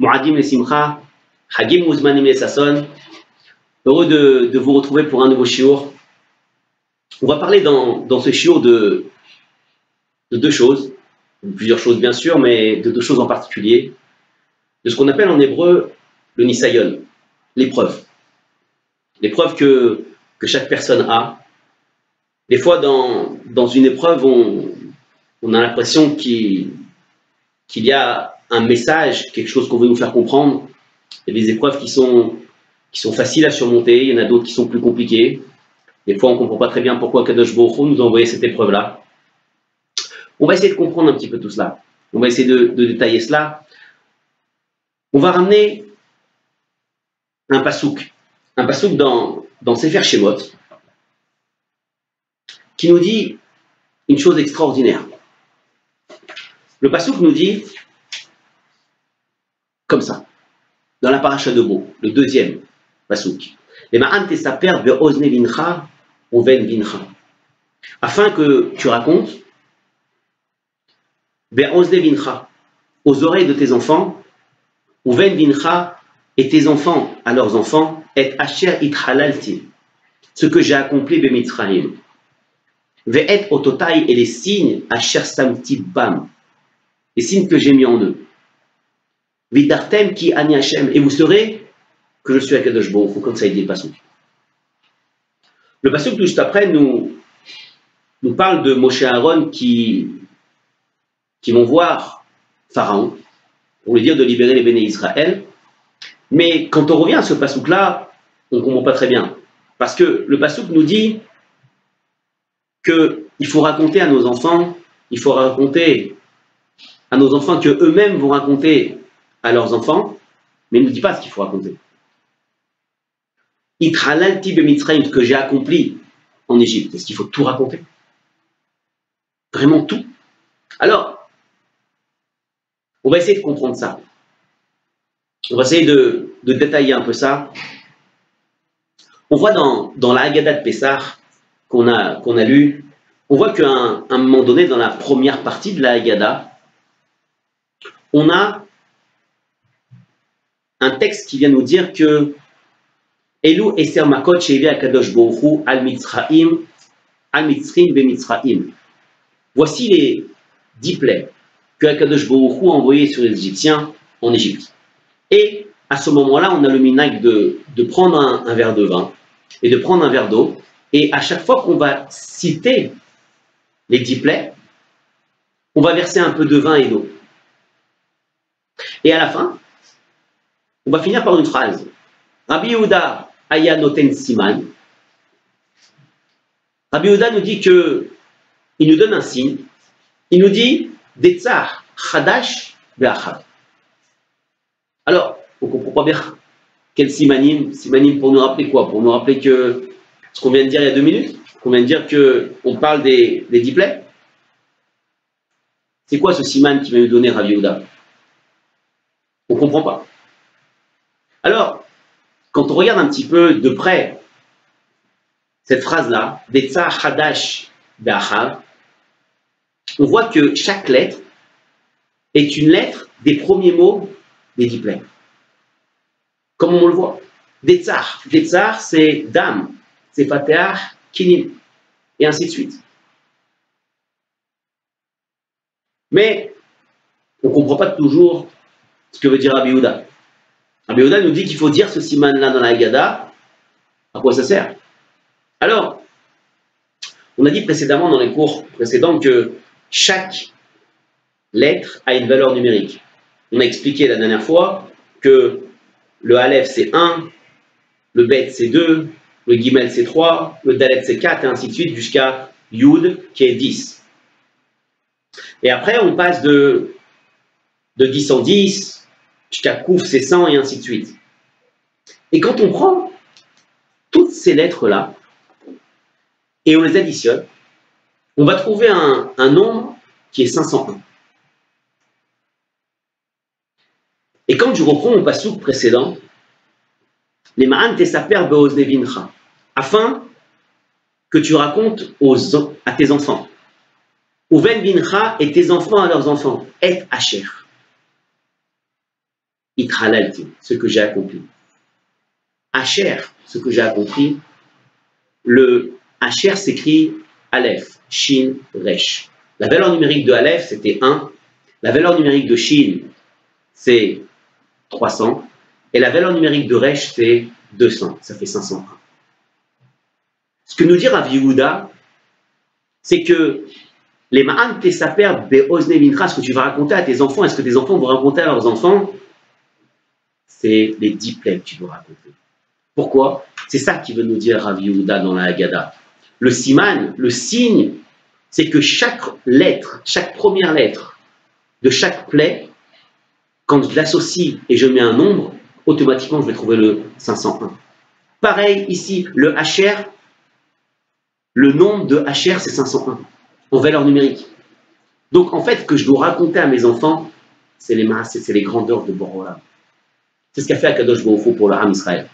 Mu'adim le Simcha, Hagim Muzmanim le Sasson. Heureux de vous retrouver pour un nouveau shiur. On va parler dans ce shiur de deux choses, plusieurs choses bien sûr, mais de deux choses en particulier, de ce qu'on appelle en hébreu le Nisayon, l'épreuve. L'épreuve que chaque personne a. Des fois, dans une épreuve, on a l'impression qu'il y a un message, quelque chose qu'on veut nous faire comprendre. Il y a des épreuves qui sont faciles à surmonter, il y en a d'autres qui sont plus compliquées. Des fois, on ne comprend pas très bien pourquoi Kadosh Baruch Hu nous a envoyé cette épreuve-là. On va essayer de comprendre un petit peu tout cela. On va essayer de détailler cela. On va ramener un pasouk dans Sefer Shemot, qui nous dit une chose extraordinaire. Le pasouk nous dit comme ça, dans la paracha de Bo, le deuxième pasouk. Afin que tu racontes aux oreilles de tes enfants, et tes enfants à leurs enfants, et asher ithalalti, ce que j'ai accompli bemitzrayim, ve'et ototai, et les signes asher samti bam, les signes que j'ai mis en eux, vidartem ki ani Hashem, et vous saurez que je suis à Kadosh Baruch Hu, comme ça il dit le pasouk. Le pasouk tout juste après nous parle de Moshe et Aaron qui vont voir Pharaon pour lui dire de libérer les béné Israël. Mais quand on revient à ce pasouk-là, on ne comprend pas très bien. Parce que le pasouk nous dit qu'il faut raconter à nos enfants, que eux-mêmes vont raconter à leurs enfants, mais il ne nous dit pas ce qu'il faut raconter. Itralalti bemitzrayim, ce que j'ai accompli en Égypte, est-ce qu'il faut tout raconter? Vraiment tout? Alors, on va essayer de comprendre ça. On va essayer de détailler un peu ça. On voit dans la Haggadah de Pessah qu'on a lu, on voit qu'à un moment donné, dans la première partie de la Haggadah, on a un texte qui vient nous dire que Elu Eser Makot Shevi Akadosh Baruch Hu al Mitzraim Bemitzraim. Voici les 10 plaies que Akadosh Baruch Hu a envoyées sur les Égyptiens en Égypte. Et à ce moment-là, on a le minhag de prendre un verre de vin et de prendre un verre d'eau. Et à chaque fois qu'on va citer les 10 plaies, on va verser un peu de vin et d'eau. Et à la fin, on va finir par une phrase. Rabbi Yehuda Aya Noten Siman. Rabbi Yehuda nous dit il nous donne un signe. Il nous dit Detzar Chadash Be'achad. Alors, on ne comprend pas bien quel simanim pour nous rappeler quoi? Pour nous rappeler que ce qu'on vient de dire il y a 2 minutes, qu'on vient de dire qu'on parle des 10 plaies. C'est quoi ce siman qui va nous donner Rabbi Yehuda? On ne comprend pas. Alors, quand on regarde un petit peu de près cette phrase-là, Detzar Hadash Be'achad, on voit que chaque lettre est une lettre des premiers mots des 10 plaies. Comme on le voit. Detzar. Detzar, c'est dam, c'est pateach, kinim, et ainsi de suite. Mais on ne comprend pas toujours ce que veut dire Rabbi Yehuda. Rabbi Yehuda nous dit qu'il faut dire ce siman-là dans la Haggadah. À quoi ça sert? Alors, on a dit précédemment dans les cours précédents que chaque lettre a une valeur numérique. On a expliqué la dernière fois que le Aleph c'est 1, le Bet c'est 2, le Gimel c'est 3, le Dalet c'est 4, et ainsi de suite jusqu'à Yud qui est 10. Et après on passe de 10 en 10 jusqu'à Kouf c'est 100 et ainsi de suite. Et quand on prend toutes ces lettres-là et on les additionne, on va trouver un nombre qui est 501. Et quand je reprends mon pasouk précédent, les ma'an tesaper be'ozne vincha, afin que tu racontes à tes enfants, uven vincha et tes enfants à leurs enfants, et asher. Itralalti, ce que j'ai accompli. Asher, ce que j'ai accompli. Le Asher s'écrit Aleph, Shin, Resh. La valeur numérique de Aleph, c'était 1. La valeur numérique de Shin, c'est 300. Et la valeur numérique de Resh, c'est 200. Ça fait 501. Ce que nous dit Rav Yehuda, c'est que les Ma'an Tesaper Be'ozne Mincha, ce que tu vas raconter à tes enfants, est-ce que tes enfants vont raconter à leurs enfants? C'est les 10 plaies que tu dois raconter. Pourquoi? C'est ça qui veut nous dire Rav Yehuda dans la Haggadah. Le siman, le signe, c'est que chaque lettre, chaque première lettre de chaque plaie, quand je l'associe et je mets un nombre, automatiquement je vais trouver le 501. Pareil ici, le Asher, le nombre de Asher c'est 501, en valeur numérique. Donc en fait, ce que je dois raconter à mes enfants, c'est les grandeurs de Borolam. C'est ce qu'a fait Akadosh Baruch Hu pour le Ham Israël.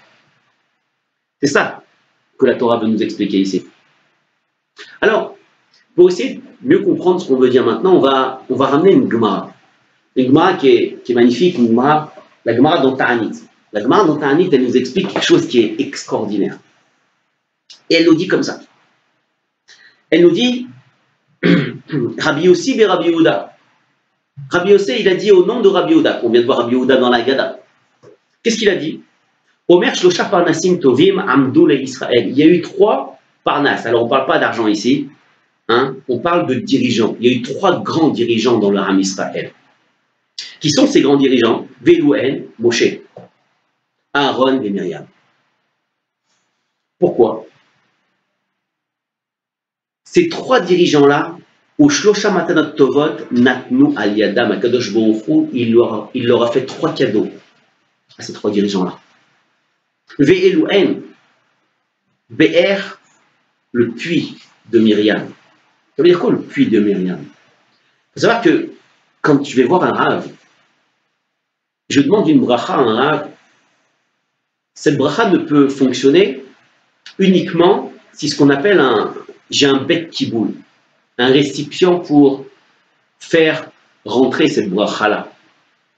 C'est ça que la Torah veut nous expliquer ici. Alors, pour essayer de mieux comprendre ce qu'on veut dire maintenant, on va ramener une Gemara. Une Gemara qui est magnifique, la Gemara dans Ta'anit. La Gemara dans Ta'anit, elle nous explique quelque chose qui est extraordinaire. Et elle nous dit comme ça. Elle nous dit, Rabbi Yossi et Rabbi Yehuda. Rabbi Yossi, il a dit au nom de Rabbi Yehuda, on vient de voir Rabbi Yehuda dans la Haggadah. Qu'est-ce qu'il a dit? Omer Shlosha Parnasim Tovim Amdou Israël. Il y a eu 3 Parnas. Alors on ne parle pas d'argent ici, hein? On parle de dirigeants. Il y a eu 3 grands dirigeants dans le Ham Israël. Qui sont ces grands dirigeants? Velouen, Moshe, Aaron et Myriam. Pourquoi? Ces 3 dirigeants-là, au Shlosha Matanot Tovot, Natnu Al Yadam, Akadosh Baruch Hu, il leur a fait 3 cadeaux à ces 3 dirigeants-là. Ve'elouen, Be'er, le puits de Myriam. Ça veut dire quoi le puits de Myriam? Il faut savoir que quand je vais voir un rave, je demande une bracha à un rave. Cette bracha ne peut fonctionner uniquement si ce qu'on appelle j'ai un bet kiboul, un récipient pour faire rentrer cette bracha-là.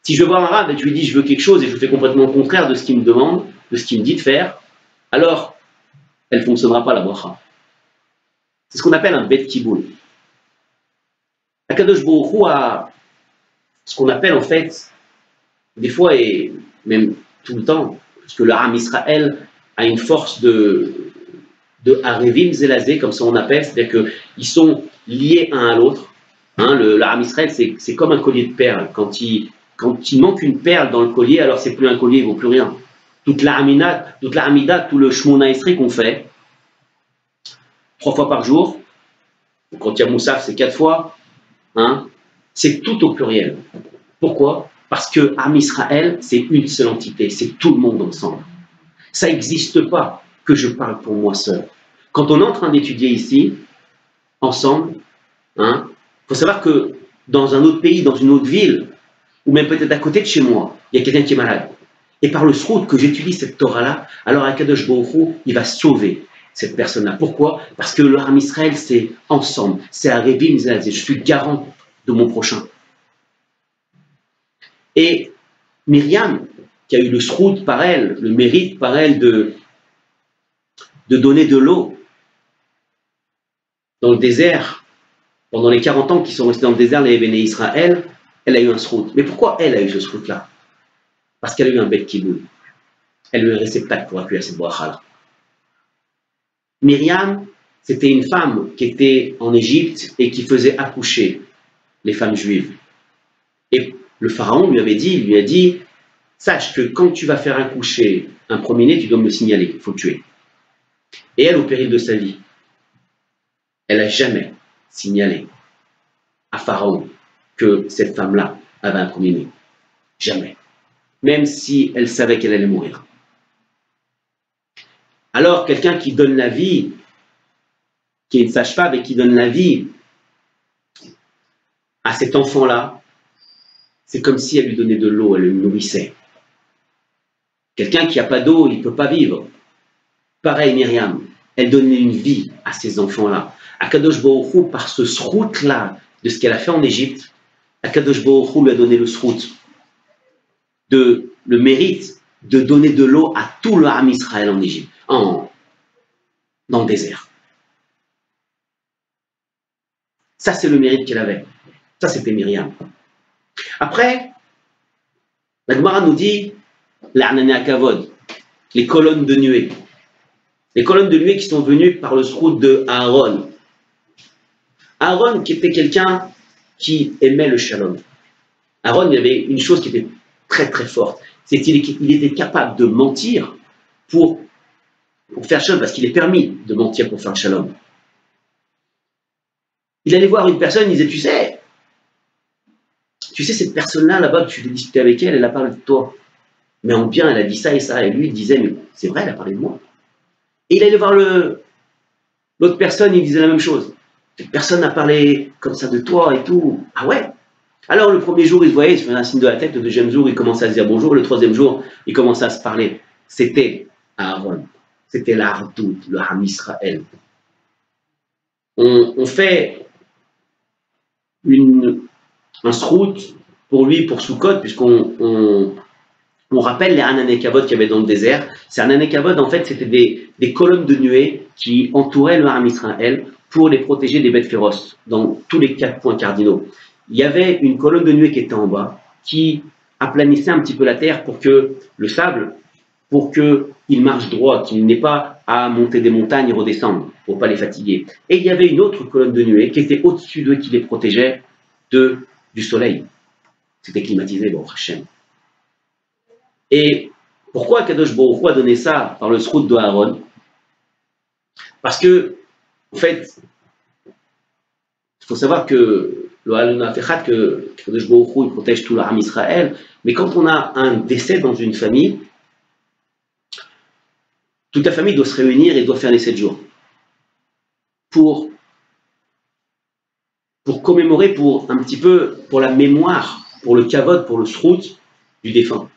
Si je vais voir un rave et je lui dis je veux quelque chose et je fais complètement le contraire de ce qu'il me demande, de ce qu'il me dit de faire, alors elle ne fonctionnera pas la bracha. C'est ce qu'on appelle un bet kiboul. Akadosh Baruch Hu a ce qu'on appelle en fait, des fois et même tout le temps, parce que le Ham Israël a une force de Arevim Zelazé, comme ça on appelle, c'est-à-dire qu'ils sont liés un à l'autre. Hein, le Ham Israël, c'est comme un collier de perles. Quand il manque une perle dans le collier, alors c'est plus un collier, il ne vaut plus rien. Toute la Hamida, tout le Shmona Esrei qu'on fait, 3 fois par jour, quand il y a Moussaf, c'est 4 fois, hein, c'est tout au pluriel. Pourquoi? Parce que Ham Israël, c'est une seule entité, c'est tout le monde ensemble. Ça n'existe pas que je parle pour moi seul. Quand on est en train d'étudier ici, ensemble, hein, faut savoir que dans un autre pays, dans une autre ville, ou même peut-être à côté de chez moi, il y a quelqu'un qui est malade. Et par le srout que j'utilise cette Torah-là, alors Akadosh Baruch Hu, il va sauver cette personne-là. Pourquoi? Parce que le Ham Israël, c'est ensemble, c'est Arevim Zelazé. Je suis garant de mon prochain. Et Myriam, qui a eu le srout par elle, le mérite par elle de donner de l'eau dans le désert, pendant les 40 ans qui sont restés dans le désert, les Béné Israël, elle a eu un srout. Mais pourquoi elle a eu ce srout-là? Parce qu'elle a eu un bet kiboul. Elle a eu un réceptacle pour accueillir cette bracha-là. Myriam, c'était une femme qui était en Égypte et qui faisait accoucher les femmes juives. Et le pharaon lui a dit, sache que quand tu vas faire accoucher un premier-né, tu dois me le signaler, il faut le tuer. Et elle, au péril de sa vie, elle n'a jamais signalé à Pharaon que cette femme-là avait un premier-né. Jamais. Même si elle savait qu'elle allait mourir. Alors, quelqu'un qui donne la vie, qui est une sage-femme et qui donne la vie à cet enfant-là, c'est comme si elle lui donnait de l'eau, elle le nourrissait. Quelqu'un qui n'a pas d'eau, il ne peut pas vivre. Pareil, Myriam, elle donnait une vie à ces enfants-là. Akadosh Baruch Hu, par ce srout-là, de ce qu'elle a fait en Égypte, Akadosh Baruch Hu lui a donné le srout de le mérite de donner de l'eau à tout le Ham Israël en Égypte, dans le désert. Ça, c'est le mérite qu'elle avait. Ça, c'était Myriam. Après, la Gemara nous dit l'Arnane Akavod, les colonnes de nuée. Les colonnes de nuée qui sont venues par le srout de Aaron. Aaron, qui était quelqu'un qui aimait le shalom. Aaron, il y avait une chose qui était très très forte. C'est qu'il était capable de mentir pour faire shalom, parce qu'il est permis de mentir pour faire shalom. Il allait voir une personne, il disait, tu sais cette personne-là, là-bas, que tu as discuté avec elle, elle a parlé de toi. Mais en bien, elle a dit ça et ça. Et lui, il disait, mais c'est vrai, elle a parlé de moi. Et il allait voir l'autre personne, il disait la même chose. Cette personne a parlé comme ça de toi et tout. Ah ouais? Alors le premier jour, il se voyait, il se faisait un signe de la tête. Le deuxième jour, il commençait à se dire bonjour. Le troisième jour, il commençait à se parler. C'était Aaron. C'était l'Ardout, le Ham Israël. On fait un srout pour lui, pour Sukkot, puisqu'on rappelle les Hanane Kavod qu'il y avait dans le désert. Ces Hanane Kavod, en fait, c'était des colonnes de nuée qui entouraient le Ham Israël pour les protéger des bêtes féroces, dans tous les 4 points cardinaux. Il y avait une colonne de nuée qui était en bas, qui aplanissait un petit peu la terre pour que le sable, pour qu'il marche droit, qu'il n'ait pas à monter des montagnes et redescendre, pour ne pas les fatiguer. Et il y avait une autre colonne de nuée qui était au-dessus d'eux, qui les protégeait du soleil. C'était climatisé, bon, Hachem. Et pourquoi Kadosh Baruch Hu a donné ça par le srout de Aaron? Parce que, en fait, il faut savoir que le Haluna Fechat, que Kadosh Baruch Hu protège tout l'Am Israël, mais quand on a un décès dans une famille, toute la famille doit se réunir et doit faire les 7 jours pour commémorer, pour un petit peu, pour la mémoire, pour le kavod, pour le srout du défunt.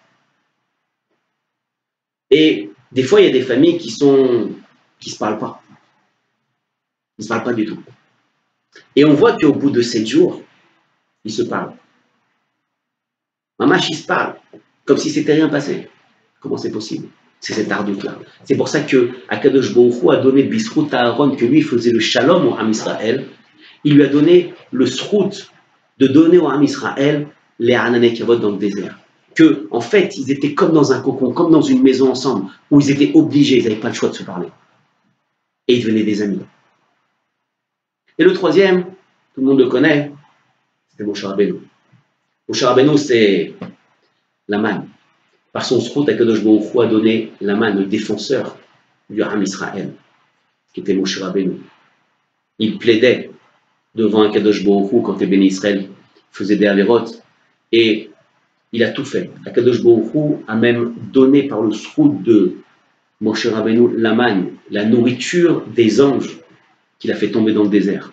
Et des fois, il y a des familles qui se parlent pas. Ils ne se parlent pas du tout. Et on voit qu'au bout de 7 jours, ils se parlent. Mamash, ils se parlent, comme si c'était rien passé. Comment c'est possible? C'est cet ardoute-là. C'est pour ça que Akadosh Baruch Hu a donné Bisrout à Aaron, que lui faisait le shalom au Ham Israël. Il lui a donné le srout de donner au Ham Israël les Hanane Kavod dans le désert. Que, en fait, ils étaient comme dans un cocon, comme dans une maison ensemble, où ils étaient obligés, ils n'avaient pas le choix de se parler. Et ils devenaient des amis. Et le troisième, tout le monde le connaît, c'était Moshe Rabbeinu. Moshe Rabbeinu, c'est la manne. Par son srout, Akadosh Baruch Hu a donné la manne, le défenseur du Ham Israël, qui était Moshe Rabbeinu. Il plaidait devant Akadosh Baruch Hu quand les bénis Israël faisaient des avérotes, et il a tout fait. Akadosh Baruch Hu a même donné par le srout de Moshe Rabbeinu la manne, la nourriture des anges qu'il a fait tomber dans le désert.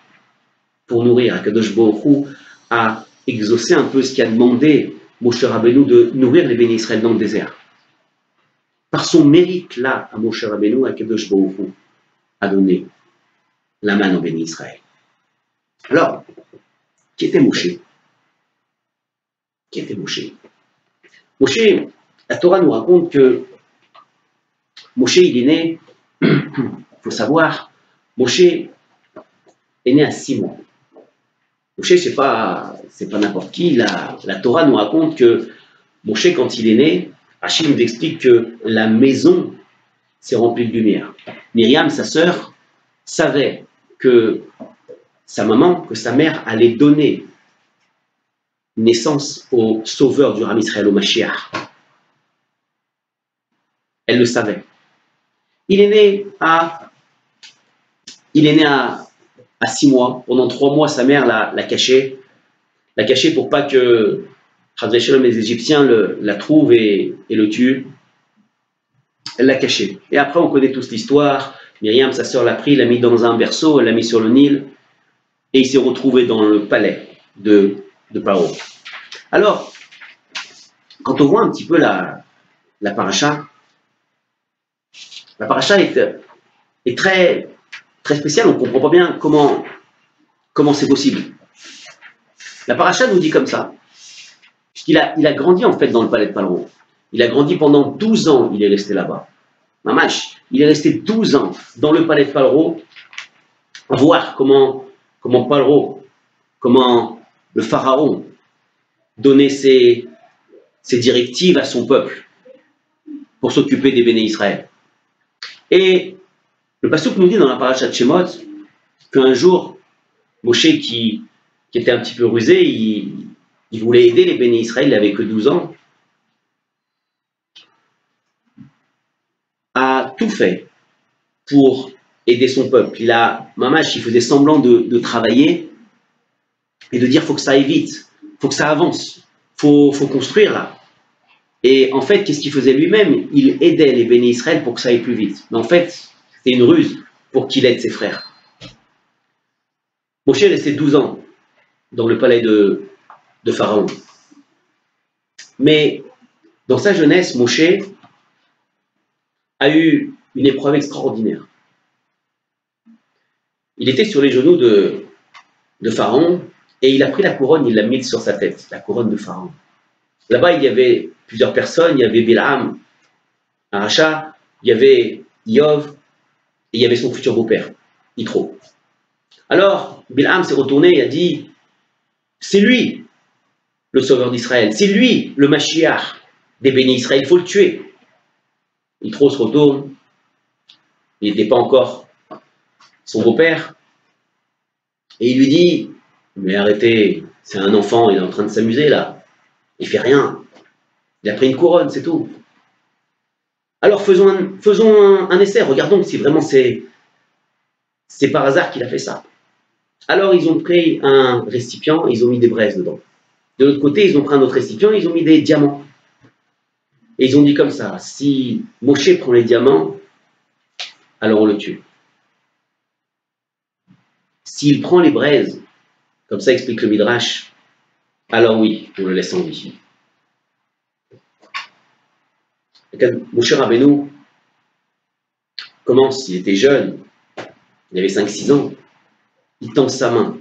Pour nourrir, Akadosh Baruch Hu a exaucé un peu ce qu'a demandé Moshe Rabbeinu de nourrir les bénis Israël dans le désert. Par son mérite là, à Moshe Rabbeinu, Akadosh Baruch Hu a donné la manne aux bénis Israël. Alors, qui était Moshe? Qui était Moshe? Moshe, la Torah nous raconte que Moshe, il est né, il faut savoir, Moshe est né à 6 mois. Moshe, c'est pas n'importe qui. La Torah nous raconte que Moshe, quand il est né, Hachim nous explique que la maison s'est remplie de lumière. Myriam, sa sœur, savait que sa maman, que sa mère allait donner naissance au sauveur du Ham Israël, au Mashiach. Elle le savait. Il est né à 6 mois. Pendant 3 mois, sa mère l'a caché. L'a caché pour pas que les Égyptiens la trouvent et le tuent. Elle l'a caché. Et après, on connaît tous l'histoire. Myriam, sa sœur, l'a pris, l'a mis dans un berceau, elle l'a mis sur le Nil. Et il s'est retrouvé dans le palais de Paro. Alors, quand on voit un petit peu la paracha, la paracha est très, très spéciale. On ne comprend pas bien comment c'est possible. La paracha nous dit comme ça. Il a grandi en fait dans le palais de Paro. Il a grandi pendant 12 ans, il est resté là-bas. Mamash, il est resté 12 ans dans le palais de Pharaon, à voir comment Pharaon, comment le pharaon donnait ses directives à son peuple pour s'occuper des béné Israël. Et le pasuk nous dit dans la paracha de Shemot qu'un jour, Moshe qui était un petit peu rusé, il voulait aider les béné Israël, il n'avait que 12 ans, a tout fait pour aider son peuple. Il faisait semblant de travailler et de dire faut que ça aille vite, faut que ça avance, faut construire là. Et en fait, qu'est-ce qu'il faisait lui-même? Il aidait les béné Israël pour que ça aille plus vite. Mais en fait, c'était une ruse pour qu'il aide ses frères. Moshe est resté 12 ans dans le palais de Pharaon. Mais dans sa jeunesse, Moshe a eu une épreuve extraordinaire. Il était sur les genoux de Pharaon et il a pris la couronne, il l'a mise sur sa tête, la couronne de Pharaon. Là-bas, il y avait plusieurs personnes, il y avait Bilam, Aracha, il y avait Yov, et il y avait son futur beau-père, Yitro. Alors, Bilam s'est retourné et a dit, c'est lui le sauveur d'Israël, c'est lui le Mashiach des béné Israël, il faut le tuer. Yitro se retourne, il n'était pas encore son beau-père, et il lui dit, mais arrêtez, c'est un enfant, il est en train de s'amuser là, il fait rien, il a pris une couronne, c'est tout. Alors faisons un essai, regardons si vraiment c'est par hasard qu'il a fait ça. Alors ils ont pris un récipient, ils ont mis des braises dedans. De l'autre côté, ils ont pris un autre récipient, ils ont mis des diamants. Et ils ont dit comme ça, si Moshe prend les diamants, alors on le tue. S'il prend les braises, comme ça explique le Midrash, alors oui, on le laisse en vie. Moshe Rabbeinu commence, il était jeune, il avait 5-6 ans, il tend sa main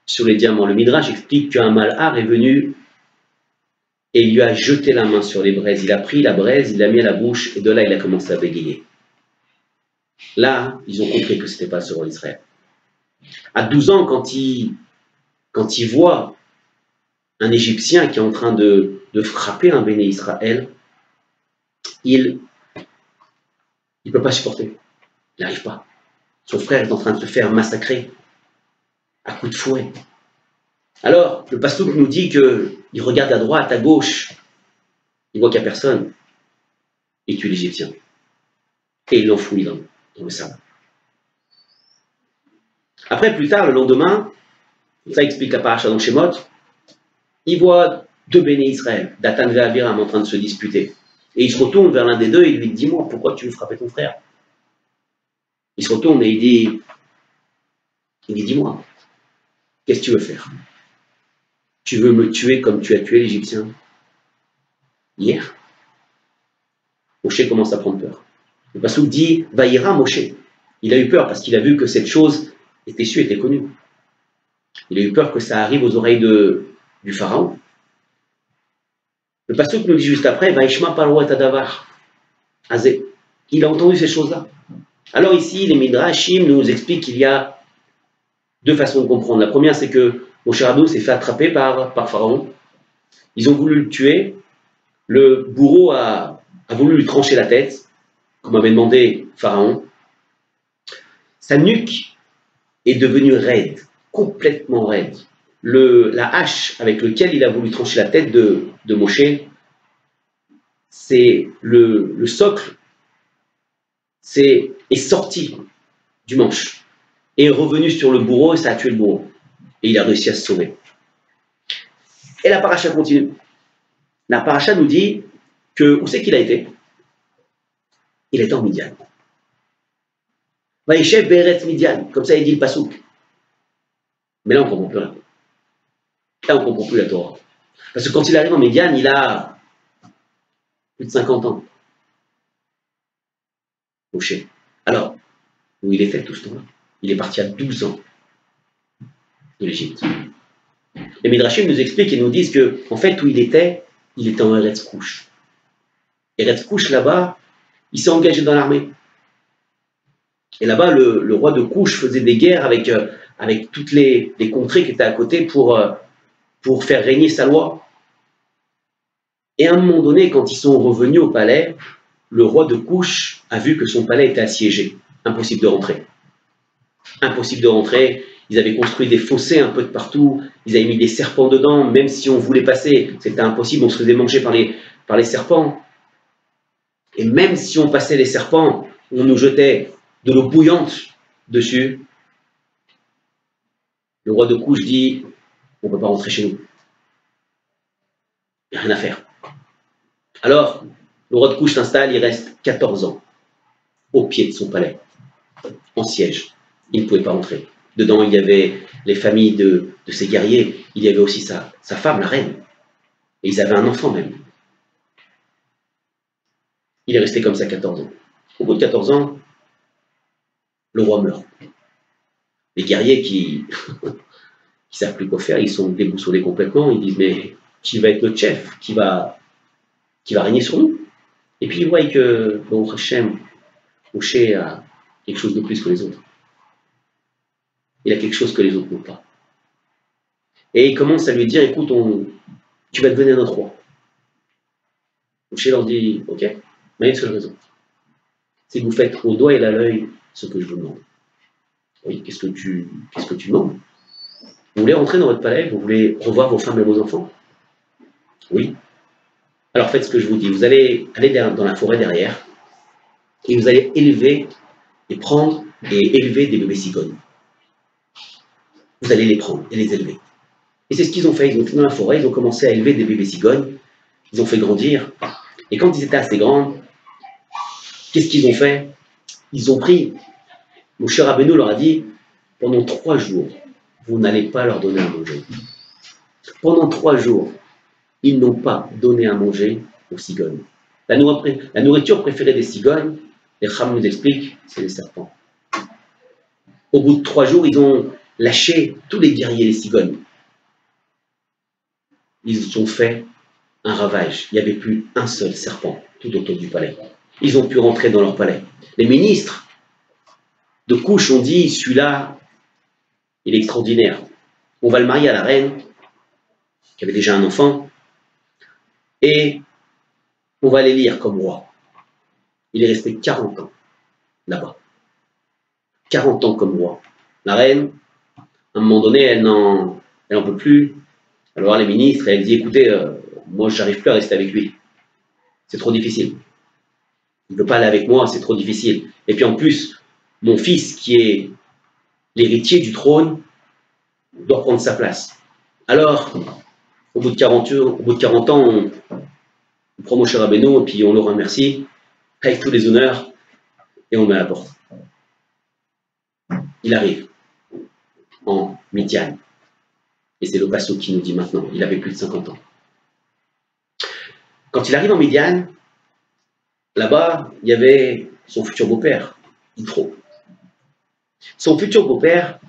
sur les diamants. Le Midrash explique qu'un malhar est venu et il lui a jeté la main sur les braises. Il a pris la braise, il l'a mis à la bouche et de là il a commencé à bégayer. Là, ils ont compris que ce n'était pas sur Israël. À 12 ans, quand il voit un Égyptien qui est en train de frapper un béné Israël, il ne peut pas supporter. Il n'arrive pas. Son frère est en train de se faire massacrer à coups de fouet. Alors, le pastouk nous dit qu'il regarde à droite, à gauche, il voit qu'il n'y a personne. Il tue l'Égyptien. Et il l'enfouit dans le sable. Après, plus tard, le lendemain, ça explique la paracha dans Shemot, il voit 2 béné Israël, Datan et Abiram, en train de se disputer. Et il se retourne vers l'un des deux et il lui dit, dis-moi, pourquoi tu veux frapper ton frère? Il se retourne et il dit, dis-moi, qu'est-ce que tu veux faire? Tu veux me tuer comme tu as tué l'Égyptien hier? Moshe commence à prendre peur. Le passouk dit, Vaïra Moshe. Il a eu peur parce qu'il a vu que cette chose était sûre, était connue. Il a eu peur que ça arrive aux oreilles du pharaon. Le pasteur nous dit juste après, Vaishma Paro et Adavar. Azé. Il a entendu ces choses-là. Alors ici, les Midrashim nous expliquent qu'il y a 2 façons de comprendre. La première, c'est que Moshe Rabbeinu s'est fait attraper par Pharaon. Ils ont voulu le tuer. Le bourreau a voulu lui trancher la tête, comme avait demandé Pharaon. Sa nuque est devenue raide, complètement raide. La hache avec laquelle il a voulu trancher la tête de Moshe, c'est le socle est sorti du manche et est revenu sur le bourreau et ça a tué le bourreau. Et il a réussi à se sauver. Et la paracha continue. La paracha nous dit que où c'est qu'il a été? Il était en Midian. Vaïchev Beret Midian, comme ça il dit le pasouk. Mais là on ne comprend plus rien. Là on ne comprend plus la Torah. Parce que quand il arrive en Midian, il a plus de 50 ans. Moshe. Alors, où il était tout ce temps-là? Il est parti à 12 ans de l'Égypte. Les Midrashim nous expliquent et nous disent que, en fait, où il était en Eretz Couche. Eretz Couche, là-bas, il s'est engagé dans l'armée. Et là-bas, le roi de Couche faisait des guerres avec toutes les contrées qui étaient à côté pour faire régner sa loi. Et à un moment donné, quand ils sont revenus au palais, le roi de Couche a vu que son palais était assiégé. Impossible de rentrer. Impossible de rentrer. Ils avaient construit des fossés un peu de partout. Ils avaient mis des serpents dedans. Même si on voulait passer, c'était impossible. On se faisait manger par les serpents. Et même si on passait les serpents, on nous jetait de l'eau bouillante dessus. Le roi de Couche dit, on ne peut pas rentrer chez nous. Il n'y a rien à faire. Alors, le roi de Couche s'installe, il reste 14 ans au pied de son palais, en siège. Il ne pouvait pas rentrer. Dedans, il y avait les familles de ses guerriers. Il y avait aussi sa femme, la reine. Et ils avaient un enfant même. Il est resté comme ça 14 ans. Au bout de 14 ans, le roi meurt. Les guerriers qui ne savent plus quoi faire, ils sont déboussolés complètement. Ils disent, mais qui va être notre chef? Qui va régner sur nous? Et puis ils voient que bon, Hachem, Moshe a quelque chose de plus que les autres. Il a quelque chose que les autres n'ont pas. Et il commence à lui dire, écoute, tu vas devenir notre roi. Moshe leur dit, ok, mais il y a une seule raison. C'est que vous faites au doigt et à l'œil ce que je vous demande. Oui, qu'est-ce que tu demandes? Vous voulez rentrer dans votre palais? Vous voulez revoir vos femmes et vos enfants? Oui. Alors faites ce que je vous dis. Vous allez aller dans la forêt derrière et vous allez élever et prendre et élever des bébés cigognes. Vous allez les prendre et les élever. Et c'est ce qu'ils ont fait. Ils ont été dans la forêt, ils ont commencé à élever des bébés cigognes. Ils ont fait grandir. Et quand ils étaient assez grands, qu'est-ce qu'ils ont fait? Ils ont pris, Moshe Rabbeinu leur a dit, pendant 3 jours, vous n'allez pas leur donner à manger. Pendant 3 jours, ils n'ont pas donné à manger aux cigognes. La nourriture préférée des cigognes, les Cham nous expliquent, c'est les serpents. Au bout de 3 jours, ils ont lâché tous les guerriers des cigognes. Ils ont fait un ravage. Il n'y avait plus un seul serpent tout autour du palais. Ils ont pu rentrer dans leur palais. Les ministres de Couche ont dit, celui-là, il est extraordinaire. On va le marier à la reine, qui avait déjà un enfant, et on va l'élire comme roi. Il est resté 40 ans là-bas. 40 ans comme roi. La reine, à un moment donné, elle n'en peut plus. Alors les ministres, elle dit, écoutez, moi je n'arrive plus à rester avec lui. C'est trop difficile. Il ne peut pas aller avec moi, c'est trop difficile. Et puis en plus, mon fils, qui est l'héritier du trône, doit prendre sa place. Alors, au bout de 40 ans, on prend Moshe Rabbeinu et puis on le remercie avec tous les honneurs et on met à la porte. Il arrive en Midian. Et c'est le Passo qui nous dit maintenant, il avait plus de 50 ans. Quand il arrive en Midian, là-bas, il y avait son futur beau-père, Yitro. Son futur beau-père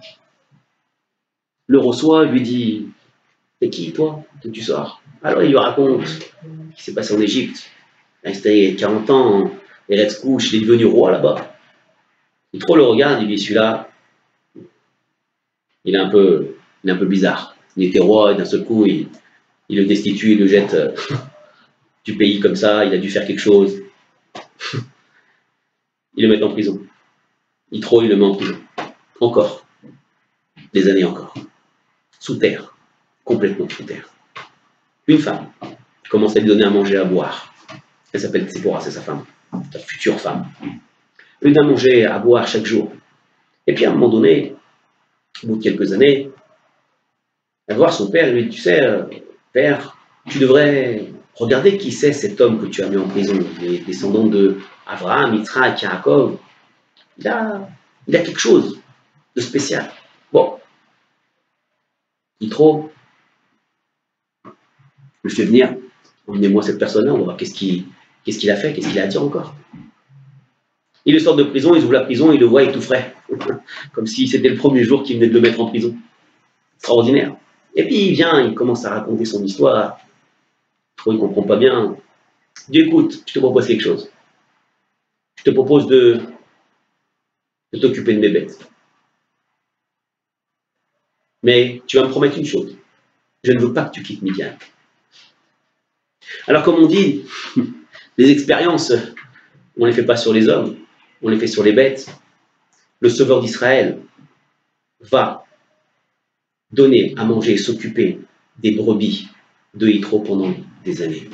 le reçoit, lui dit, t'es qui toi? D'où tu sors? Alors il lui raconte ce qui s'est passé en Égypte. Il est resté 40 ans, Eretz Couche, il est devenu roi là-bas. Yitro le regarde, il dit, celui-là, il est un peu bizarre. Il était roi et d'un seul coup, il le destitue, il le jette du pays comme ça, il a dû faire quelque chose. Il le met en prison. Il le met en prison. Encore. Des années encore. Sous terre. Complètement sous terre. Une femme commence à lui donner à manger, à boire. Elle s'appelle Tzipora, c'est sa femme. Sa future femme. Elle lui donne à manger, à boire chaque jour. Et puis à un moment donné, au bout de quelques années, elle va voir son père et lui dit, tu sais, père, tu devrais regarder qui c'est cet homme que tu as mis en prison. Les descendants de Abraham, Yitzhak, Yaakov. Il a quelque chose de spécial. Bon. Yitro le fait venir. Emmenez-moi cette personne-là, on va voir qu'est-ce qu'il a fait, qu'est-ce qu'il a à dire encore. Il le sort de prison, il ouvre la prison, il le voit, il est tout frais. Comme si c'était le premier jour qu'il venait de le mettre en prison. Extraordinaire. Et puis il vient, il commence à raconter son histoire. Il ne comprend pas bien. Dieu, écoute, je te propose quelque chose. Je te propose de t'occuper de mes bêtes. Mais tu vas me promettre une chose. Je ne veux pas que tu quittes Midian. Alors, comme on dit, les expériences, on ne les fait pas sur les hommes, on les fait sur les bêtes. Le Sauveur d'Israël va donner à manger et s'occuper des brebis de Yitro pendant des années.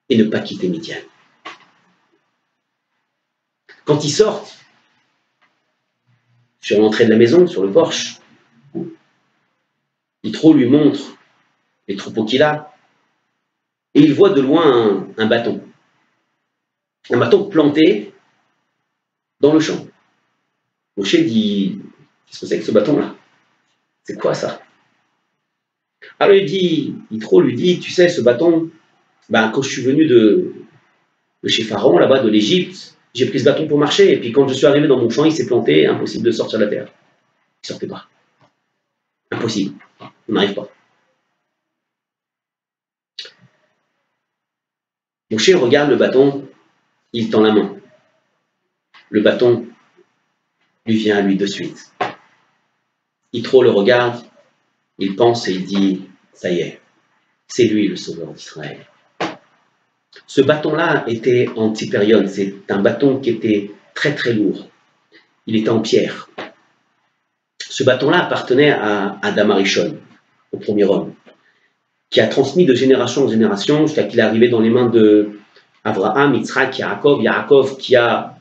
Et ne pas quitter Midian. Quand ils sortent, sur l'entrée de la maison, sur le porche, Yitro lui montre les troupeaux qu'il a, et il voit de loin un bâton. Un bâton planté dans le champ. Moshe dit, qu'est-ce que c'est que ce bâton-là? C'est quoi ça? Alors Yitro lui dit, tu sais, ce bâton, quand je suis venu de chez Pharaon, là-bas, de l'Égypte, j'ai pris ce bâton pour marcher, et puis quand je suis arrivé dans mon champ, il s'est planté, impossible de sortir de la terre. Il ne sortait pas. Impossible. On n'arrive pas. Moshe regarde le bâton, il tend la main. Le bâton lui vient à lui de suite. Yitro le regarde, il pense et il dit, ça y est, c'est lui le sauveur d'Israël. Ce bâton-là était en Tipérion, c'est un bâton qui était très très lourd. Il était en pierre. Ce bâton-là appartenait à Adam Arishon, au premier homme, qui a transmis de génération en génération jusqu'à qu'il est arrivé dans les mains de Abraham, Yitzhak, Yaakov qui a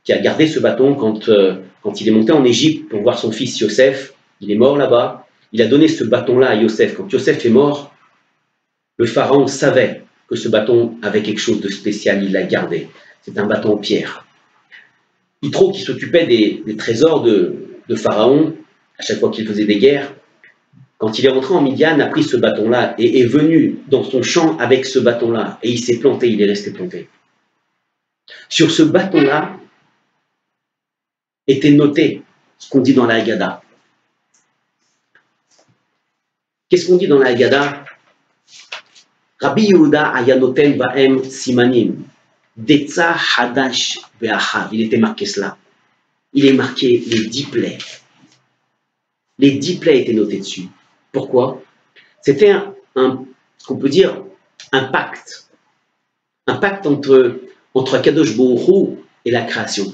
gardé ce bâton quand il est monté en Égypte pour voir son fils Yosef. Il est mort là-bas. Il a donné ce bâton-là à Yosef. Quand Yosef est mort, le pharaon savait que ce bâton avait quelque chose de spécial. Il l'a gardé. C'est un bâton en pierre. Yitro, qui s'occupait des trésors de Pharaon, à chaque fois qu'il faisait des guerres, quand il est rentré en Midian, a pris ce bâton-là et est venu dans son champ avec ce bâton-là. Et il s'est planté, il est resté planté. Sur ce bâton-là était noté ce qu'on dit dans la Haggadah. Qu'est-ce qu'on dit dans la Haggadah? Rabbi Yehuda ayanoten ba'em simanim, detza hadash ve'achav. Il était marqué cela. Il est marqué les 10 plaies. Les 10 plaies étaient notées dessus. Pourquoi? C'était ce qu'on peut dire, un pacte. Un pacte entre Kadosh Baruch Hu et la création.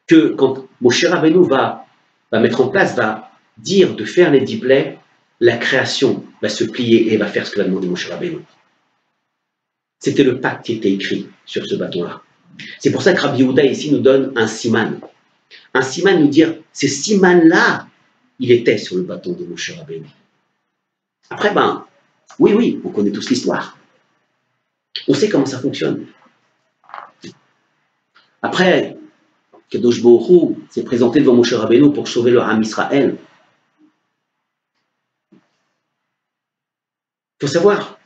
Que quand Moshe Rabbeinu va mettre en place, va dire de faire les 10 plaies, la création va se plier et va faire ce que va demander Moshe Rabbeinu. C'était le pacte qui était écrit sur ce bâton-là. C'est pour ça que Rabbi Yehuda ici nous donne un siman. Un siman nous dire, ces siman-là, il était sur le bâton de Moshe Rabbeinu. Après, oui, on connaît tous l'histoire. On sait comment ça fonctionne. Après, Kadosh Baruch Hu s'est présenté devant Moshe Rabbeinu pour sauver le Ham Israël. Il faut savoir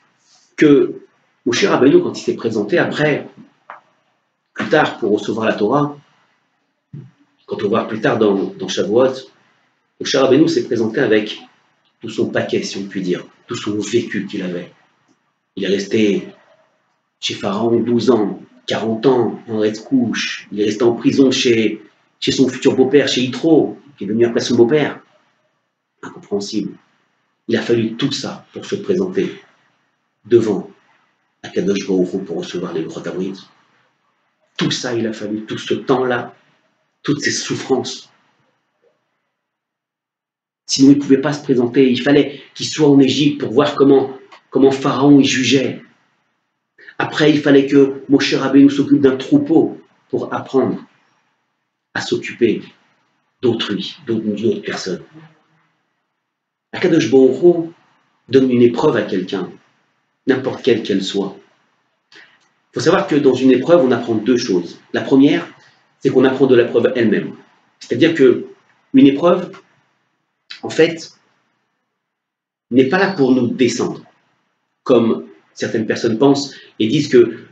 que Moshe Rabbeinu, quand il s'est présenté après, plus tard pour recevoir la Torah, quand on va voir plus tard dans Shavuot, Moshe Rabbeinu s'est présenté avec tout son paquet, si on peut dire, tout son vécu qu'il avait. Il est resté chez Pharaon 12 ans, 40 ans en Redskouch. Il est resté en prison chez son futur beau-père, chez Yitro, qui est devenu après son beau-père. Incompréhensible. Il a fallu tout ça pour se présenter devant Akadosh Baruch Hu pour recevoir les Lorot Habrית. Tout ça, il a fallu, tout ce temps-là, toutes ces souffrances. Sinon, il ne pouvait pas se présenter. Il fallait qu'il soit en Égypte pour voir comment Pharaon y jugeait. Après, il fallait que Moshe Rabbeinu s'occupe d'un troupeau pour apprendre à s'occuper d'autrui, d'une autre personne. Akadosh Baruch Hu donne une épreuve à quelqu'un, n'importe quelle qu'elle soit. Il faut savoir que dans une épreuve, on apprend deux choses. La première, c'est qu'on apprend de l'épreuve elle-même. C'est-à-dire qu'une épreuve, en fait, n'est pas là pour nous descendre, comme certaines personnes pensent et disent que,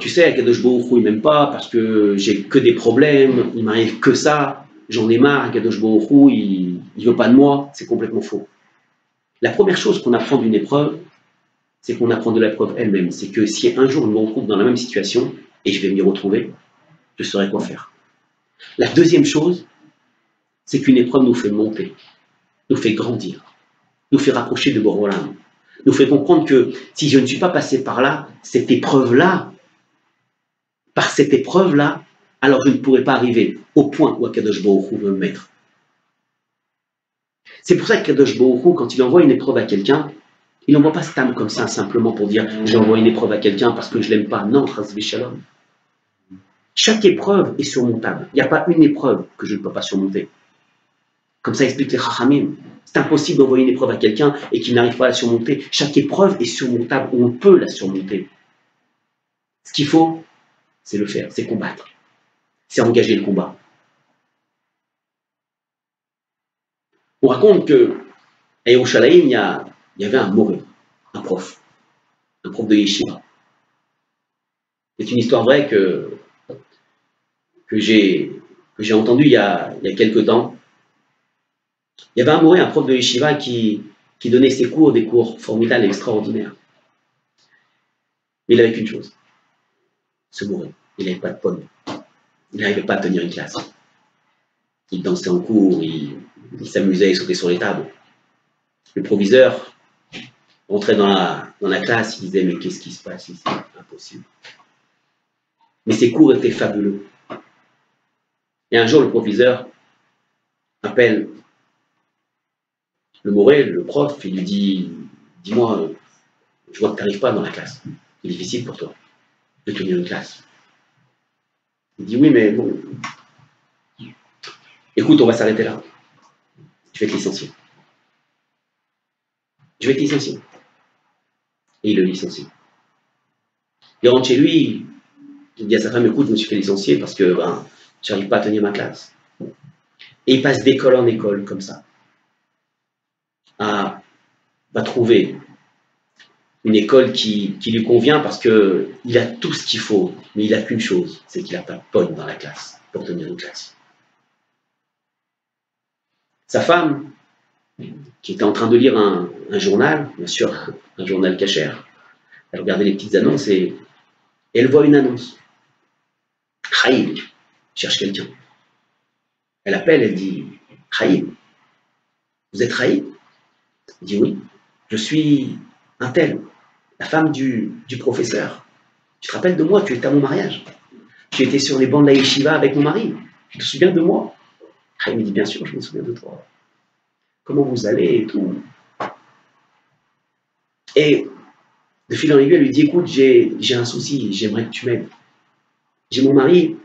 tu sais, Akadosh Baruch Hu, il m'aime pas parce que j'ai que des problèmes, il m'arrive que ça, j'en ai marre, Akadosh Baruch Hu, il veut pas de moi. C'est complètement faux. La première chose qu'on apprend d'une épreuve, c'est qu'on apprend de l'épreuve elle-même. C'est que si un jour je me retrouve dans la même situation, et je vais m'y retrouver, je saurai quoi faire. La deuxième chose, c'est qu'une épreuve nous fait monter, nous fait grandir, nous fait rapprocher de Borolam, nous fait comprendre que si je ne suis pas passé par là, cette épreuve-là, par cette épreuve-là, alors je ne pourrais pas arriver au point où Akadosh Baruch Hu veut me mettre. C'est pour ça qu'Akadosh Baruch Hu, quand il envoie une épreuve à quelqu'un, il n'envoie pas Stam comme ça, simplement pour dire « j'envoie une épreuve à quelqu'un parce que je ne l'aime pas ». Non, Chas v'Shalom. Chaque épreuve est surmontable. Il n'y a pas une épreuve que je ne peux pas surmonter. Comme ça explique les Chachamim. C'est impossible d'envoyer une épreuve à quelqu'un et qu'il n'arrive pas à la surmonter. Chaque épreuve est surmontable, on peut la surmonter. Ce qu'il faut, c'est le faire, c'est combattre. C'est engager le combat. On raconte qu'à Yerushalayim, il y avait un moré, un prof de yeshiva. C'est une histoire vraie que j'ai entendue il y a quelques temps. Il y avait un moré, un prof de yeshiva qui donnait ses cours, des cours formidables, extraordinaires. Mais il n'avait qu'une chose, ce moré, il n'avait pas de pomme. Il n'arrivait pas à tenir une classe. Il dansait en cours, il s'amusait, il sautait sur les tables. Le proviseur rentrait dans la classe, il disait « mais qu'est-ce qui se passe ici? Impossible ». Mais ses cours étaient fabuleux. Et un jour, le proviseur appelle le moré, le prof, et lui dit « dis-moi, je vois que tu n'arrives pas dans la classe. C'est difficile pour toi de tenir une classe. » Il dit « oui, mais bon, écoute, on va s'arrêter là. Je vais te licencier. Je vais te licencier. » Et il le licencie. Il rentre chez lui, il dit à sa femme, écoute, je me suis fait licencier parce que je n'arrive pas à tenir ma classe. Et il passe d'école en école, comme ça. Va trouver une école qui lui convient parce qu'il a tout ce qu'il faut, mais il n'a qu'une chose, c'est qu'il n'a pas de pogne dans la classe pour tenir une classe. Sa femme, qui était en train de lire un journal, bien sûr, un journal cachère, elle regardait les petites annonces et elle voit une annonce. Chaim cherche quelqu'un. Elle appelle, elle dit Chaim, vous êtes Chaim? Il dit oui, je suis un tel, la femme du professeur. Tu te rappelles de moi, tu étais à mon mariage. Tu étais sur les bancs de la yeshiva avec mon mari. Tu te souviens de moi? Chaim me dit bien sûr, je me souviens de toi. Comment vous allez et tout. Et de fil en aiguille, elle lui dit écoute, j'ai un souci, j'aimerais que tu m'aides. J'ai mon mari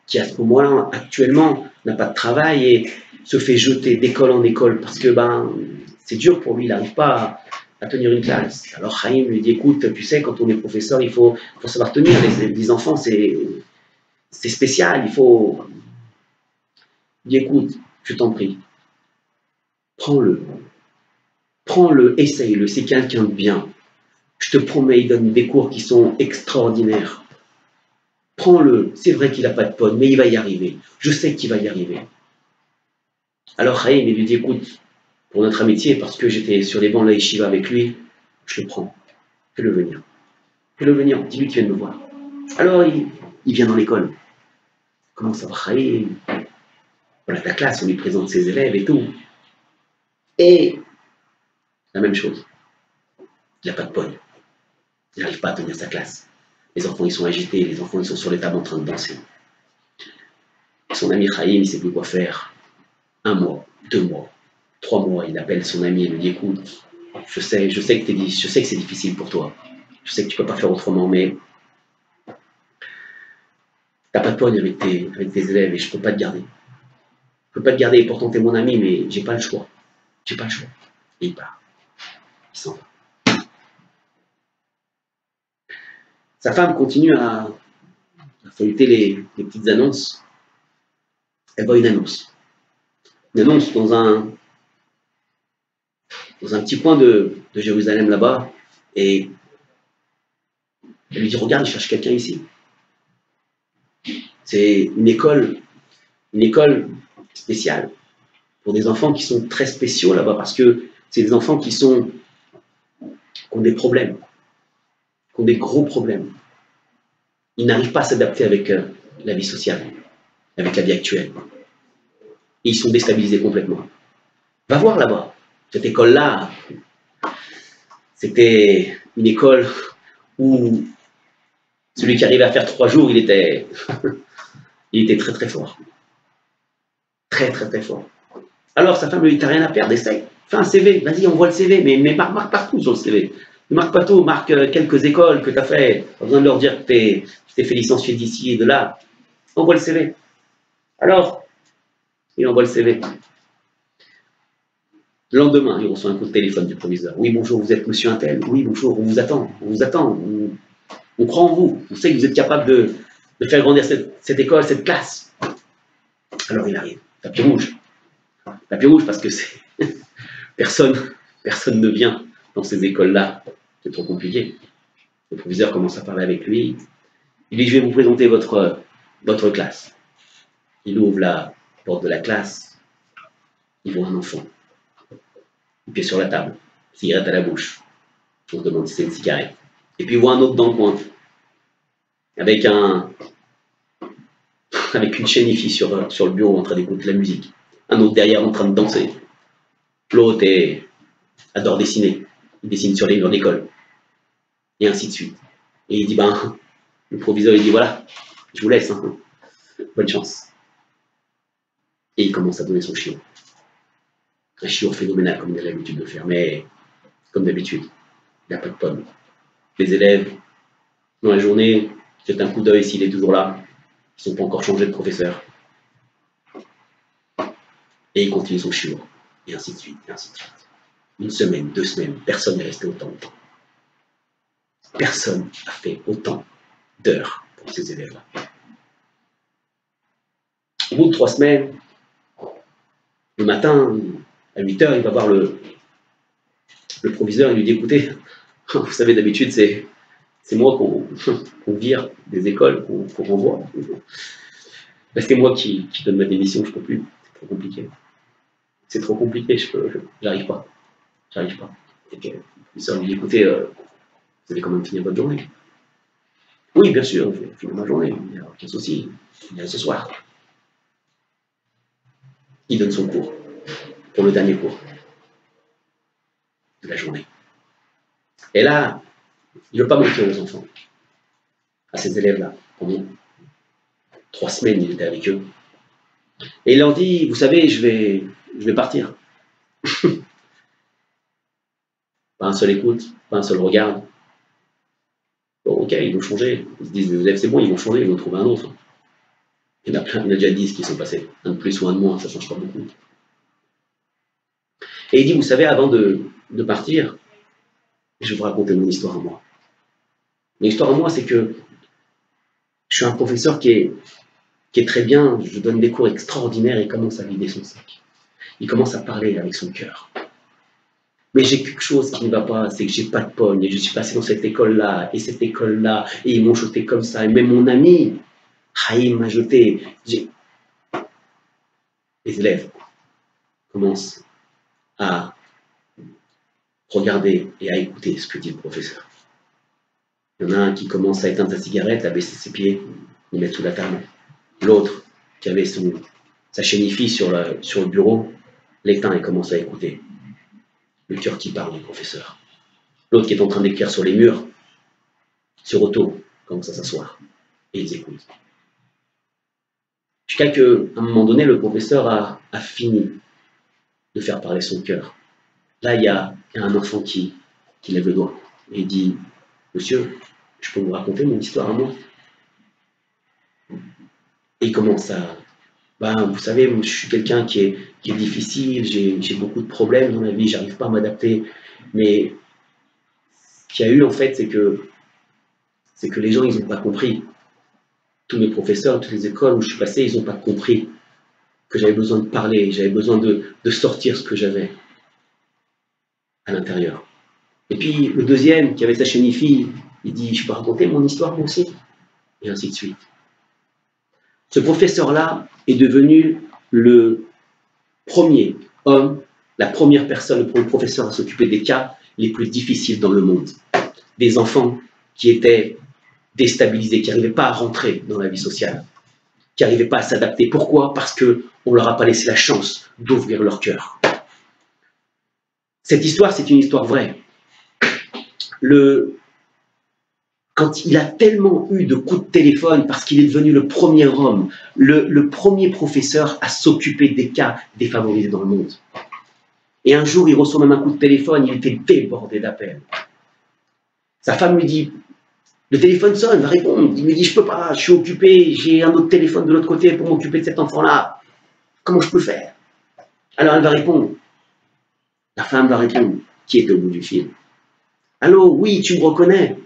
qui à ce moment-là, actuellement, n'a pas de travail et se fait jeter d'école en école parce que c'est dur pour lui, il n'arrive pas à tenir une classe. Alors Chaim lui dit écoute, tu sais, quand on est professeur, il faut savoir tenir. Les enfants, c'est spécial, il faut. Il dit écoute, je t'en prie, prends-le, essaye-le, c'est quelqu'un de bien. Je te promets, il donne des cours qui sont extraordinaires. Prends-le, c'est vrai qu'il n'a pas de pogne, mais il va y arriver. Je sais qu'il va y arriver. Alors Chaim, il lui dit, écoute, pour notre amitié, parce que j'étais sur les bancs de la yeshiva avec lui, je le prends. Fais-le venir. Fais-le venir, dis-lui que tu viens de me voir. Alors il vient dans l'école. Comment ça va, Chaim? Voilà ta classe, on lui présente ses élèves et tout. Et la même chose. Il n'a pas de pogne. Il n'arrive pas à tenir sa classe. Les enfants, ils sont agités, les enfants, ils sont sur les tables en train de danser. Son ami Chaim, il ne sait plus quoi faire. 1 mois, 2 mois, 3 mois, il appelle son ami et lui dit écoute, je sais que c'est difficile pour toi. Je sais que tu ne peux pas faire autrement, mais tu n'as pas de pogne avec tes élèves et je ne peux pas te garder. Je ne peux pas te garder et pourtant tu es mon ami, mais j'ai pas le choix. J'ai pas le choix. Et il part. Il s'en va. Sa femme continue à feuilleter les petites annonces. Elle voit une annonce. Une annonce dans un petit coin de Jérusalem là-bas. Et elle lui dit regarde, je cherche quelqu'un ici. C'est une école spéciale pour des enfants qui sont très spéciaux là-bas parce que c'est des enfants qui sont qui ont des problèmes, qui ont des gros problèmes. Ils n'arrivent pas à s'adapter avec la vie sociale, avec la vie actuelle. Et ils sont déstabilisés complètement. Va voir là-bas. Cette école-là, c'était une école où celui qui arrivait à faire 3 jours, il était très très fort. Très très très fort. Alors sa femme lui dit, t'as rien à perdre, essaye. Fais un CV, vas-y, envoie le CV, mais marque partout sur le CV. Ne marque pas tout, marque quelques écoles que tu as fait. Pas besoin de leur dire que tu t'es fait licencier d'ici et de là. Envoie le CV. Alors, il envoie le CV. Le lendemain, il reçoit un coup de téléphone du proviseur. Oui, bonjour, vous êtes monsieur Intel. Oui, bonjour, on vous attend. On vous attend. On croit en vous. On sait que vous êtes capable de faire grandir cette école, cette classe. Alors il arrive. Tapis rouge. Tapis rouge parce que c'est personne ne vient dans ces écoles-là. C'est trop compliqué. Le proviseur commence à parler avec lui. Il dit, je vais vous présenter votre classe. Il ouvre la porte de la classe. Il voit un enfant. Il pied sur la table, cigarette à la bouche. On se demande si c'est une cigarette. Et puis il voit un autre dans le coin, avec une chaîne IFI sur le bureau en train d'écouter la musique. Un autre derrière en train de danser. L'autre adore dessiner. Il dessine sur les murs d'école. Et ainsi de suite. Et il dit, le proviseur, il dit, voilà, je vous laisse, hein. Bonne chance. Et il commence à donner son chiot. Un chiot phénoménal, comme il a l'habitude de faire, mais comme d'habitude, il n'a pas de pomme. Les élèves, dans la journée, jettent un coup d'œil s'il est toujours là. Ils ne sont pas encore changés de professeur. Et il continue son chiot. Et ainsi de suite, et ainsi de suite. 1 semaine, 2 semaines, personne n'est resté autant de temps. Personne n'a fait autant d'heures pour ces élèves-là. Au bout de 3 semaines, le matin, à 8 h, il va voir le proviseur et lui dit, écoutez, vous savez, d'habitude, c'est moi qu'on vire des écoles, qu'on renvoie. C'est moi qui donne ma démission, je ne peux plus. C'est trop compliqué. C'est trop compliqué, j'arrive pas. J'arrive pas. Et puis, le professeur lui dit, écoutez, vous allez quand même finir votre journée. Oui, bien sûr, je vais finir ma journée. Il n'y a aucun souci. Il y a ce soir. Il donne son cours, pour le dernier cours de la journée. Et là, il ne veut pas mentir aux enfants, à ces élèves-là. Pendant 3 semaines, il était avec eux. Et il leur dit, vous savez, je vais partir. Pas un seul écoute, pas un seul regarde. Bon, ok, ils vont changer. Ils se disent, les élèves, c'est bon, ils vont changer, ils vont trouver un autre. Il y en a plein, il y en a déjà 10 qui sont passés. Un de plus ou un de moins, ça ne change pas beaucoup. Et il dit, vous savez, avant de partir, je vais vous raconter mon histoire à moi. Mon histoire à moi, c'est que je suis un professeur qui est très bien, je donne des cours extraordinaires et il commence à vider son sac. Il commence à parler avec son cœur. Mais j'ai quelque chose qui ne va pas, c'est que j'ai pas de pogne, et je suis passé dans cette école-là, et cette école-là, et ils m'ont jeté comme ça, et même mon ami, Haïm m'a jeté. Les élèves commencent à regarder et à écouter ce que dit le professeur. Il y en a un qui commence à éteindre sa cigarette, à baisser ses pieds, le mettre sous la table. L'autre, qui avait sa chaîne IFI sur le bureau, l'éteint et commence à écouter. Le cœur qui parle du professeur. L'autre qui est en train d'écrire sur les murs, se retourne, commence à s'asseoir, et ils écoutent. Jusqu'à qu'à un moment donné, le professeur a fini de faire parler son cœur. Là, il y a un enfant qui lève le doigt et dit, monsieur, je peux vous raconter mon histoire à moi? Et il commence à, vous savez, je suis quelqu'un qui est difficile, j'ai beaucoup de problèmes dans la vie, j'arrive pas à m'adapter, mais ce qu'il y a eu en fait, c'est que les gens, ils n'ont pas compris. Tous mes professeurs, toutes les écoles où je suis passé, ils n'ont pas compris que j'avais besoin de parler, j'avais besoin de sortir ce que j'avais à l'intérieur. Et puis le deuxième, qui avait sa chaîne IFI, il dit, je peux raconter mon histoire moi aussi? Et ainsi de suite. Ce professeur-là est devenu le premier homme, la première personne, le premier professeur à s'occuper des cas les plus difficiles dans le monde. Des enfants qui étaient déstabilisés, qui n'arrivaient pas à rentrer dans la vie sociale, qui n'arrivaient pas à s'adapter. Pourquoi? Parce qu'on ne leur a pas laissé la chance d'ouvrir leur cœur. Cette histoire, c'est une histoire vraie. Quand il a tellement eu de coups de téléphone, parce qu'il est devenu le premier homme, le premier professeur à s'occuper des cas défavorisés dans le monde. Et un jour, il reçoit même un coup de téléphone, il était débordé d'appels. Sa femme lui dit, le téléphone sonne, va répondre. Il lui dit, je peux pas, je suis occupé, j'ai un autre téléphone de l'autre côté pour m'occuper de cet enfant-là. Comment je peux faire? Alors elle va répondre. La femme va répondre, qui est au bout du fil. Allô, oui, tu me reconnais?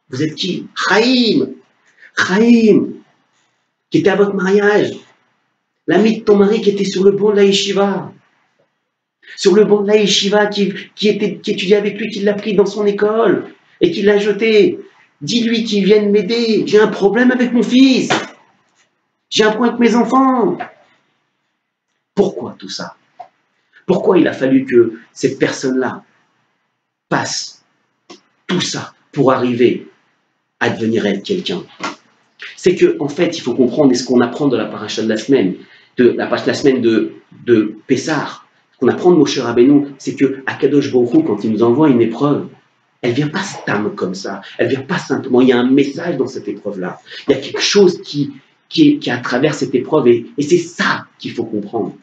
Vous êtes qui? Chaim, qui était à votre mariage. L'ami de ton mari qui était sur le banc de la yeshiva. Sur le banc de la yeshiva, qui étudiait avec lui, qui l'a pris dans son école et qui l'a jeté. Dis-lui qu'il vienne m'aider. J'ai un problème avec mon fils. J'ai un problème avec mes enfants. Pourquoi tout ça? Pourquoi il a fallu que cette personne-là passe tout ça pour arriver à devenir être quelqu'un? C'est qu'en fait, il faut comprendre, et ce qu'on apprend de la paracha de la semaine, de Pessah, ce qu'on apprend de Moshe Rabbeinu, c'est que Akadosh Baruch Hu, quand il nous envoie une épreuve, elle ne vient pas stam comme ça, elle ne vient pas simplement, il y a un message dans cette épreuve-là, il y a quelque chose qui est à travers cette épreuve, et c'est ça qu'il faut comprendre.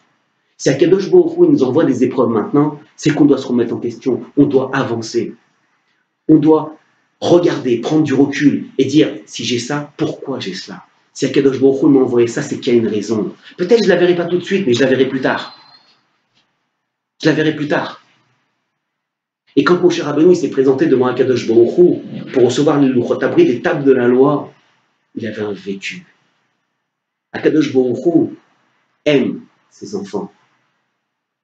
Si Akadosh Baruch Hu nous envoie des épreuves maintenant, c'est qu'on doit se remettre en question, on doit avancer, on doit regarder, prendre du recul et dire, si j'ai ça, pourquoi j'ai cela? Si Akadosh Baruch Hu m'a envoyé ça, c'est qu'il y a une raison. Peut-être que je ne la verrai pas tout de suite, mais je la verrai plus tard. Je la verrai plus tard. Et quand Moshe Rabbeinu s'est présenté devant Akadosh Baruch Hu pour recevoir les Luchot Abrit, les tables de la loi, il avait un vécu. Akadosh Baruch Hu aime ses enfants,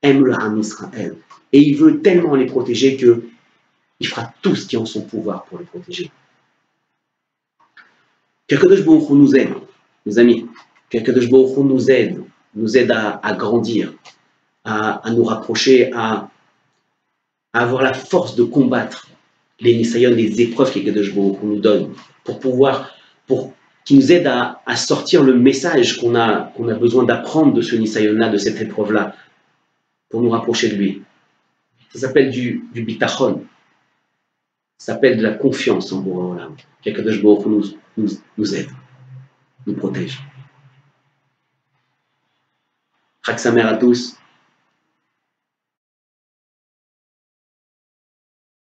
aime le Ham Israël, et il veut tellement les protéger qu'il fera tout ce qui est en son pouvoir pour les protéger. Qu'Akadosh Baruch Hu nous aide, mes amis, qu'Akadosh Baruch Hu nous aide à grandir, à nous rapprocher, à avoir la force de combattre les nisayon, les épreuves qu'Akadosh Baruch Hu nous donne, qui nous aide à sortir le message qu'on a besoin d'apprendre de ce nisayon-là, de cette épreuve-là, pour nous rapprocher de lui. Ça s'appelle du bitachon, ça s'appelle de la confiance en Boré Olam. Qu'Akadosh Baruch Hu nous aide, nous protège. Chag Sameach à tous.